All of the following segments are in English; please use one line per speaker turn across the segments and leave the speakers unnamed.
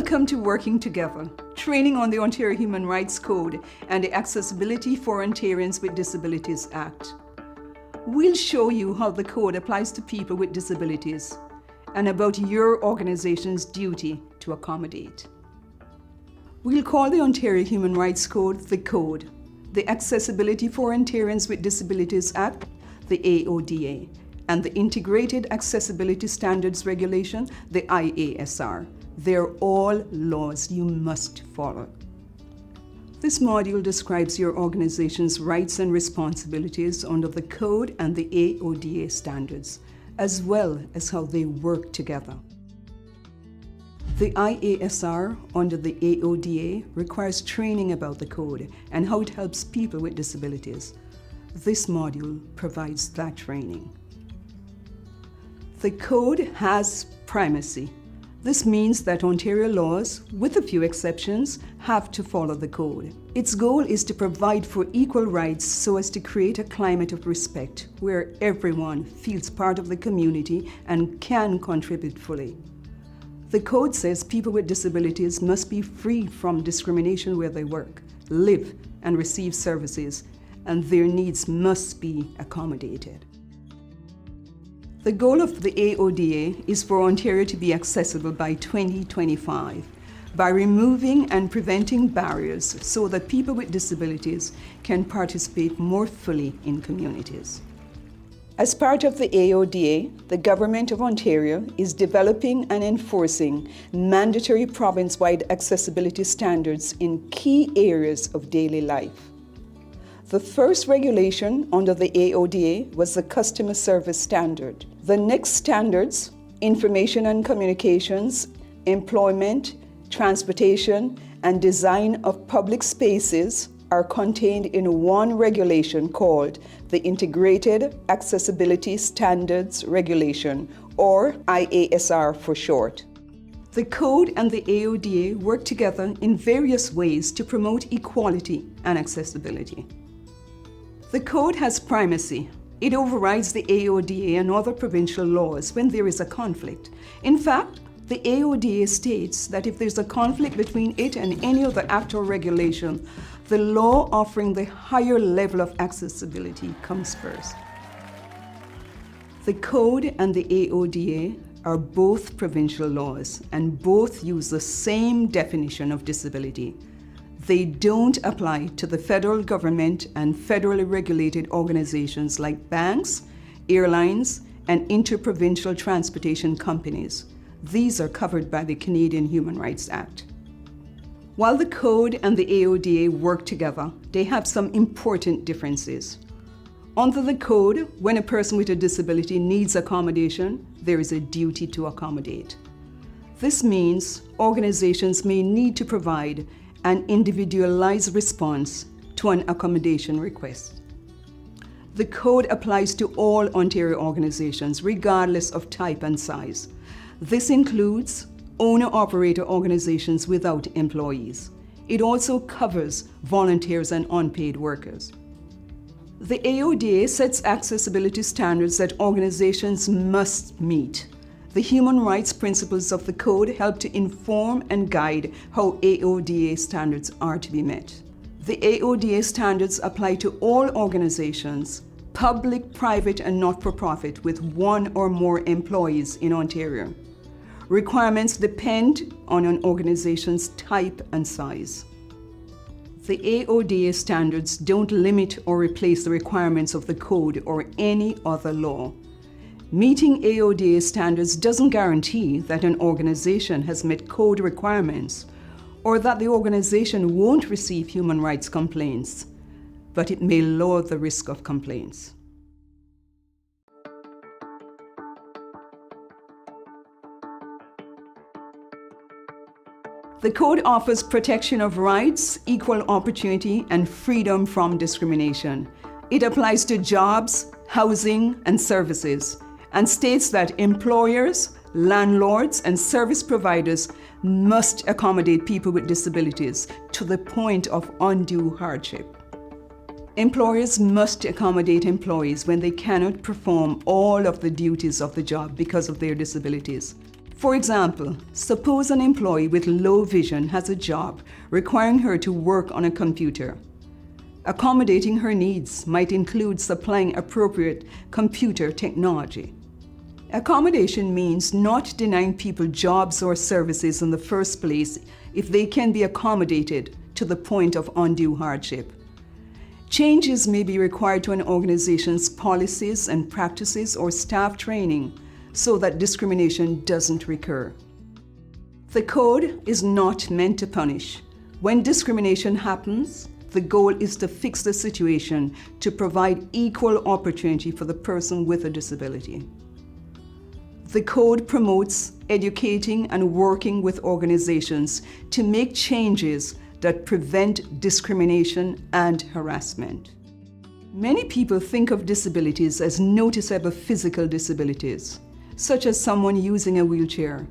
Welcome to Working Together, training on the Ontario Human Rights Code and the Accessibility for Ontarians with Disabilities Act. We'll show you how the code applies to people with disabilities and about your organization's duty to accommodate. We'll call the Ontario Human Rights Code the Code, the Accessibility for Ontarians with Disabilities Act, the AODA, and the Integrated Accessibility Standards Regulation, the IASR. They're all laws you must follow. This module describes your organization's rights and responsibilities under the Code and the AODA standards, as well as how they work together. The IASR under the AODA requires training about the code and how it helps people with disabilities. This module provides that training. The code has primacy. This means that Ontario laws, with a few exceptions, have to follow the code. Its goal is to provide for equal rights so as to create a climate of respect where everyone feels part of the community and can contribute fully. The code says people with disabilities must be free from discrimination where they work, live, and receive services, and their needs must be accommodated. The goal of the AODA is for Ontario to be accessible by 2025 by removing and preventing barriers so that people with disabilities can participate more fully in communities. As part of the AODA, the Government of Ontario is developing and enforcing mandatory province-wide accessibility standards in key areas of daily life. The first regulation under the AODA was the Customer Service Standard. The next standards, Information and Communications, Employment, Transportation, and Design of Public Spaces, are contained in one regulation called the Integrated Accessibility Standards Regulation, or IASR for short. The Code and the AODA work together in various ways to promote equality and accessibility. The Code has primacy. It overrides the AODA and other provincial laws when there is a conflict. In fact, the AODA states that if there's a conflict between it and any other act or regulation, the law offering the higher level of accessibility comes first. The Code and the AODA are both provincial laws and both use the same definition of disability. They don't apply to the federal government and federally regulated organizations like banks, airlines, and interprovincial transportation companies. These are covered by the Canadian Human Rights Act. While the Code and the AODA work together, they have some important differences. Under the Code, when a person with a disability needs accommodation, there is a duty to accommodate. This means organizations may need to provide an individualized response to an accommodation request. The code applies to all Ontario organizations, regardless of type and size. This includes owner-operator organizations without employees. It also covers volunteers and unpaid workers. The AODA sets accessibility standards that organizations must meet. The human rights principles of the code help to inform and guide how AODA standards are to be met. The AODA standards apply to all organizations, public, private, and not-for-profit, with one or more employees in Ontario. Requirements depend on an organization's type and size. The AODA standards don't limit or replace the requirements of the code or any other law. Meeting AODA standards doesn't guarantee that an organization has met code requirements or that the organization won't receive human rights complaints, but it may lower the risk of complaints. The code offers protection of rights, equal opportunity, and freedom from discrimination. It applies to jobs, housing, and services, and states that employers, landlords, and service providers must accommodate people with disabilities to the point of undue hardship. Employers must accommodate employees when they cannot perform all of the duties of the job because of their disabilities. For example, suppose an employee with low vision has a job requiring her to work on a computer. Accommodating her needs might include supplying appropriate computer technology. Accommodation means not denying people jobs or services in the first place if they can be accommodated to the point of undue hardship. Changes may be required to an organization's policies and practices or staff training so that discrimination doesn't recur. The code is not meant to punish. When discrimination happens, the goal is to fix the situation to provide equal opportunity for the person with a disability. The code promotes educating and working with organizations to make changes that prevent discrimination and harassment. Many people think of disabilities as noticeable physical disabilities, such as someone using a wheelchair.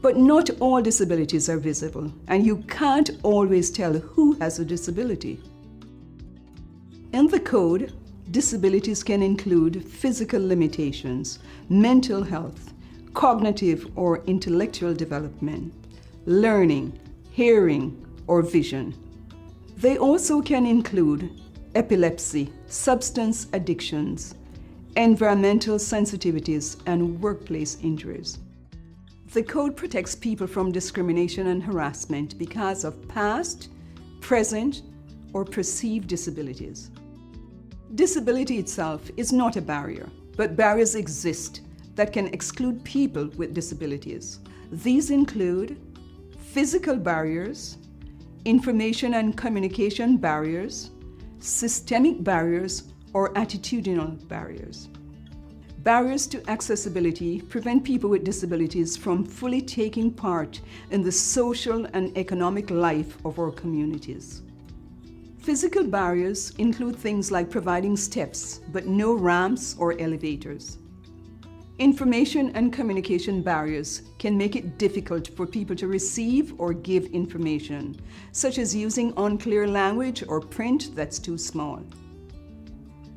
But not all disabilities are visible, and you can't always tell who has a disability. In the code, disabilities can include physical limitations, mental health, cognitive or intellectual development, learning, hearing, or vision. They also can include epilepsy, substance addictions, environmental sensitivities, and workplace injuries. The code protects people from discrimination and harassment because of past, present, or perceived disabilities. Disability itself is not a barrier, but barriers exist that can exclude people with disabilities. These include physical barriers, information and communication barriers, systemic barriers, or attitudinal barriers. Barriers to accessibility prevent people with disabilities from fully taking part in the social and economic life of our communities. Physical barriers include things like providing steps, but no ramps or elevators. Information and communication barriers can make it difficult for people to receive or give information, such as using unclear language or print that's too small.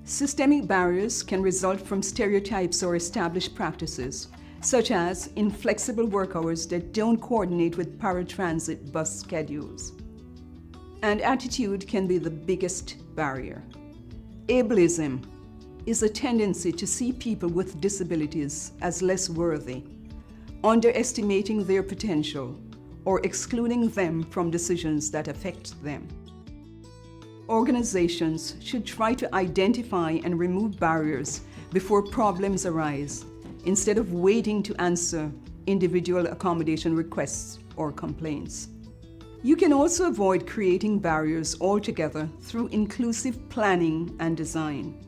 Systemic barriers can result from stereotypes or established practices, such as inflexible work hours that don't coordinate with paratransit bus schedules. And attitude can be the biggest barrier. Ableism is a tendency to see people with disabilities as less worthy, underestimating their potential, or excluding them from decisions that affect them. Organizations should try to identify and remove barriers before problems arise, instead of waiting to answer individual accommodation requests or complaints. You can also avoid creating barriers altogether through inclusive planning and design.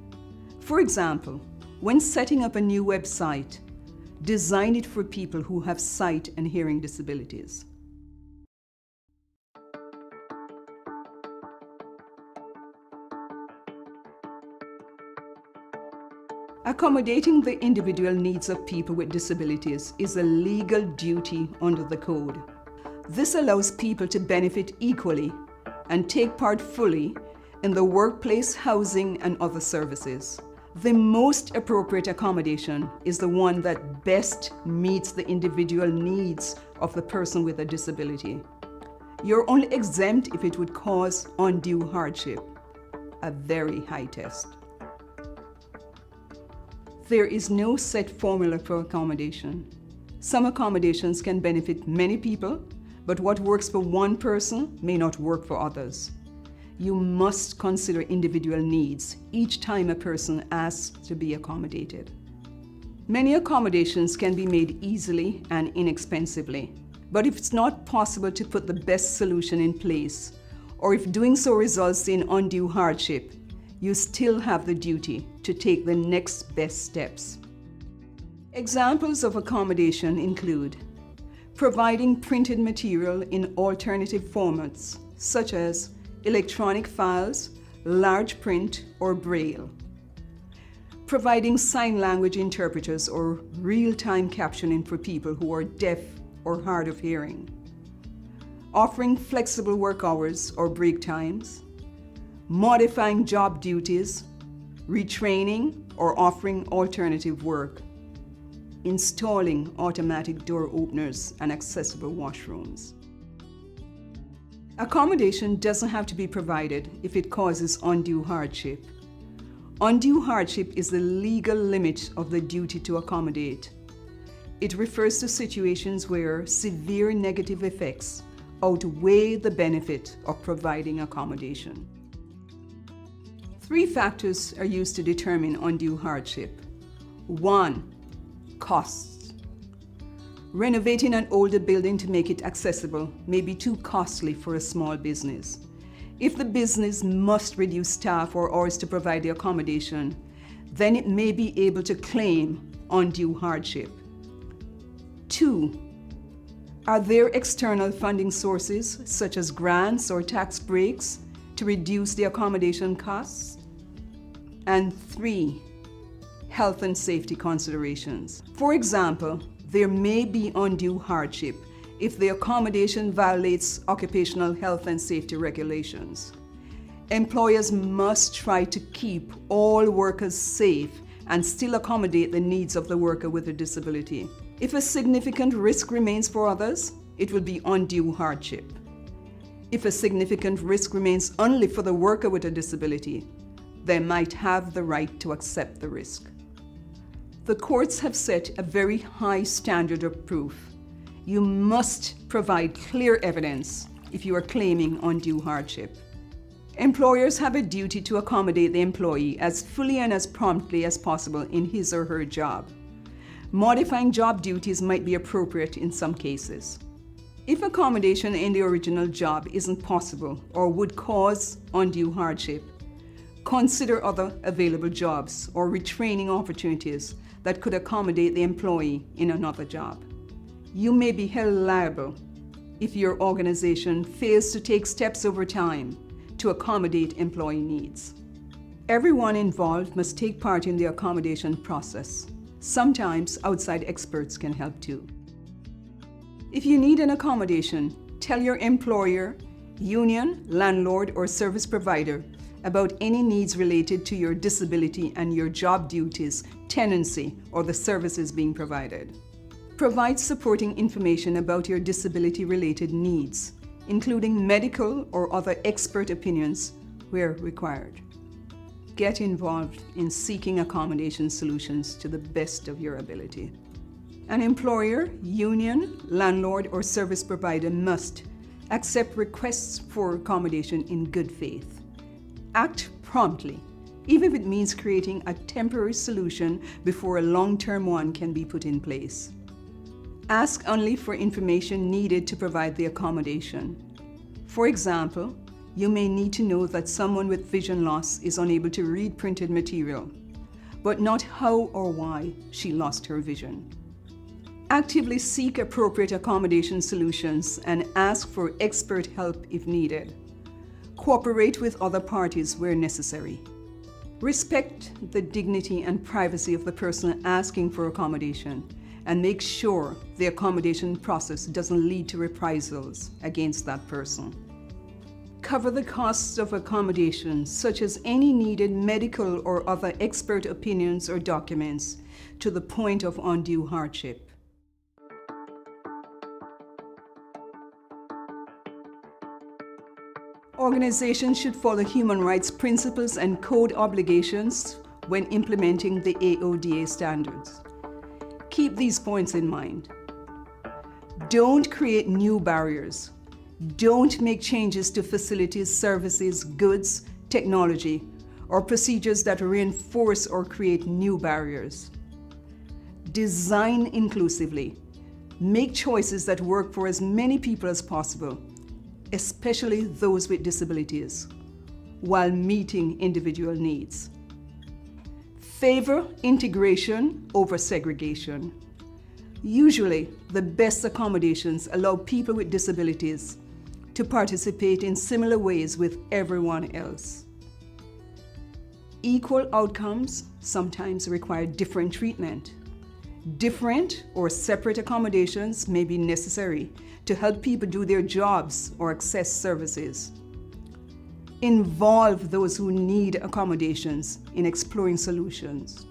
For example, when setting up a new website, design it for people who have sight and hearing disabilities. Accommodating the individual needs of people with disabilities is a legal duty under the code. This allows people to benefit equally and take part fully in the workplace, housing, and other services. The most appropriate accommodation is the one that best meets the individual needs of the person with a disability. You're only exempt if it would cause undue hardship, a very high test. There is no set formula for accommodation. Some accommodations can benefit many people, but what works for one person may not work for others. You must consider individual needs each time a person asks to be accommodated. Many accommodations can be made easily and inexpensively, but if it's not possible to put the best solution in place, or if doing so results in undue hardship, you still have the duty to take the next best steps. Examples of accommodation include providing printed material in alternative formats, such as electronic files, large print, or braille. Providing sign language interpreters or real-time captioning for people who are deaf or hard of hearing. Offering flexible work hours or break times. Modifying job duties, retraining, or offering alternative work. installing automatic door openers and accessible washrooms. Accommodation doesn't have to be provided if it causes undue hardship. Undue hardship is the legal limit of the duty to accommodate. It refers to situations where severe negative effects outweigh the benefit of providing accommodation. 3 factors are used to determine undue hardship. 1. Costs. Renovating an older building to make it accessible may be too costly for a small business. If the business must reduce staff or hours to provide the accommodation, then it may be able to claim undue hardship. 2. Are there external funding sources, such as grants or tax breaks, to reduce the accommodation costs? And 3. Health and safety considerations. For example, there may be undue hardship if the accommodation violates occupational health and safety regulations. Employers must try to keep all workers safe and still accommodate the needs of the worker with a disability. If a significant risk remains for others, it will be undue hardship. If a significant risk remains only for the worker with a disability, they might have the right to accept the risk. The courts have set a very high standard of proof. You must provide clear evidence if you are claiming undue hardship. Employers have a duty to accommodate the employee as fully and as promptly as possible in his or her job. Modifying job duties might be appropriate in some cases. If accommodation in the original job isn't possible or would cause undue hardship, consider other available jobs or retraining opportunities that could accommodate the employee in another job. You may be held liable if your organization fails to take steps over time to accommodate employee needs. Everyone involved must take part in the accommodation process. Sometimes outside experts can help too. If you need an accommodation, tell your employer, union, landlord, or service provider about any needs related to your disability and your job duties, tenancy, or the services being provided. Provide supporting information about your disability-related needs, including medical or other expert opinions where required. Get involved in seeking accommodation solutions to the best of your ability. An employer, union, landlord, or service provider must accept requests for accommodation in good faith. Act promptly, even if it means creating a temporary solution before a long-term one can be put in place. Ask only for information needed to provide the accommodation. For example, you may need to know that someone with vision loss is unable to read printed material, but not how or why she lost her vision. Actively seek appropriate accommodation solutions and ask for expert help if needed. Cooperate with other parties where necessary. Respect the dignity and privacy of the person asking for accommodation and make sure the accommodation process doesn't lead to reprisals against that person. Cover the costs of accommodation, such as any needed medical or other expert opinions or documents, to the point of undue hardship. Organizations should follow human rights principles and code obligations when implementing the AODA standards. Keep these points in mind. Don't create new barriers. Don't make changes to facilities, services, goods, technology, or procedures that reinforce or create new barriers. Design inclusively. Make choices that work for as many people as possible, especially those with disabilities, while meeting individual needs. Favor integration over segregation. Usually, the best accommodations allow people with disabilities to participate in similar ways with everyone else. Equal outcomes sometimes require different treatment. Different or separate accommodations may be necessary to help people do their jobs or access services. Involve those who need accommodations in exploring solutions.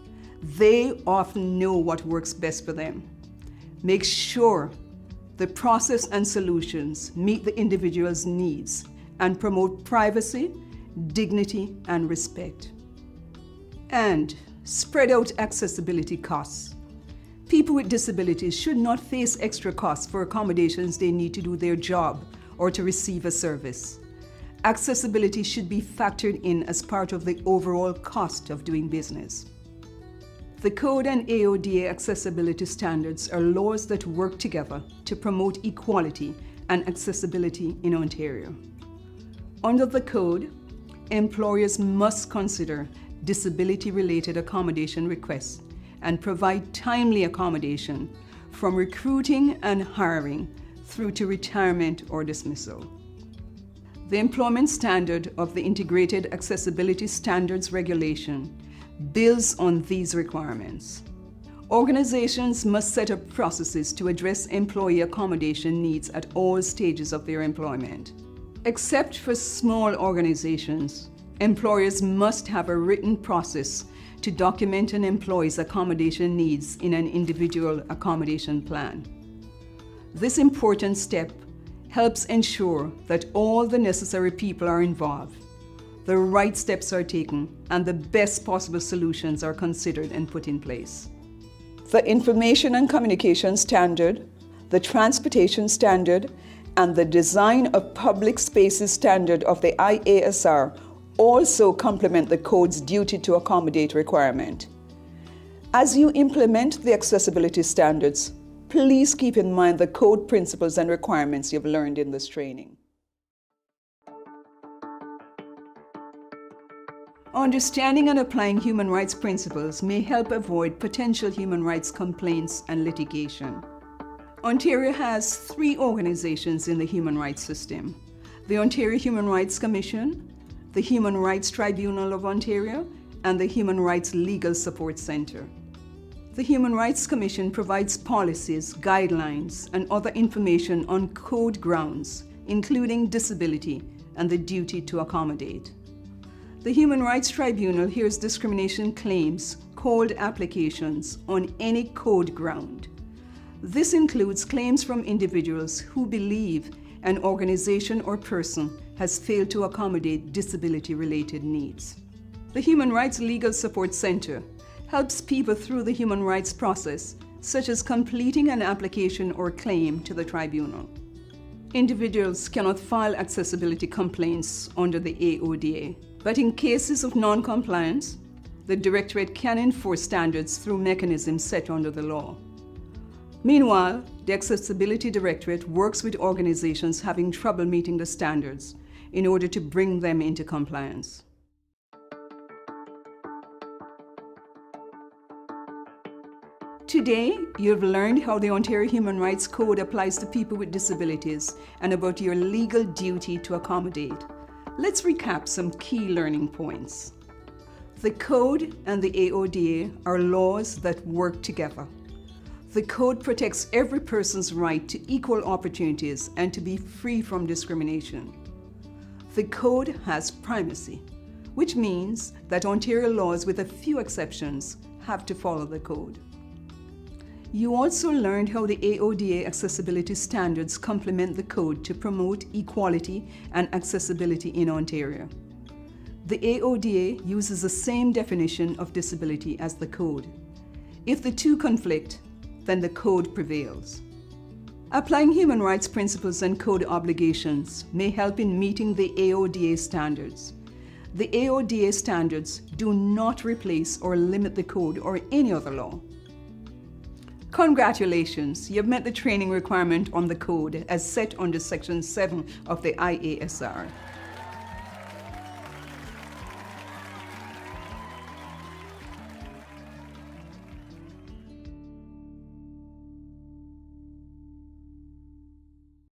They often know what works best for them. Make sure the process and solutions meet the individual's needs and promote privacy, dignity, and respect. And spread out accessibility costs. People with disabilities should not face extra costs for accommodations they need to do their job or to receive a service. Accessibility should be factored in as part of the overall cost of doing business. The Code and AODA accessibility standards are laws that work together to promote equality and accessibility in Ontario. Under the Code, employers must consider disability-related accommodation requests and provide timely accommodation from recruiting and hiring through to retirement or dismissal. The employment standard of the Integrated Accessibility Standards Regulation builds on these requirements. Organizations must set up processes to address employee accommodation needs at all stages of their employment. Except for small organizations, employers must have a written process to document an employee's accommodation needs in an individual accommodation plan. This important step helps ensure that all the necessary people are involved, the right steps are taken, and the best possible solutions are considered and put in place. The Information and Communication Standard, the Transportation Standard, and the Design of Public Spaces Standard of the IASR also complement the Code's duty to accommodate requirement. As you implement the accessibility standards, please keep in mind the Code principles and requirements you've learned in this training. Understanding and applying human rights principles may help avoid potential human rights complaints and litigation. Ontario has 3 organizations in the human rights system: the Ontario Human Rights Commission, the Human Rights Tribunal of Ontario, and the Human Rights Legal Support Centre. The Human Rights Commission provides policies, guidelines, and other information on code grounds, including disability and the duty to accommodate. The Human Rights Tribunal hears discrimination claims, code applications on any code ground. This includes claims from individuals who believe an organization or person has failed to accommodate disability-related needs. The Human Rights Legal Support Centre helps people through the human rights process, such as completing an application or claim to the tribunal. Individuals cannot file accessibility complaints under the AODA, but in cases of non-compliance, the Directorate can enforce standards through mechanisms set under the law. Meanwhile, the Accessibility Directorate works with organizations having trouble meeting the standards in order to bring them into compliance. Today, you've learned how the Ontario Human Rights Code applies to people with disabilities and about your legal duty to accommodate. Let's recap some key learning points. The Code and the AODA are laws that work together. The Code protects every person's right to equal opportunities and to be free from discrimination. The Code has primacy, which means that Ontario laws, with a few exceptions, have to follow the Code. You also learned how the AODA accessibility standards complement the Code to promote equality and accessibility in Ontario. The AODA uses the same definition of disability as the Code. If the two conflict, then the Code prevails. Applying human rights principles and Code obligations may help in meeting the AODA standards. The AODA standards do not replace or limit the Code or any other law. Congratulations, you've met the training requirement on the Code as set under Section 7 of the IASR.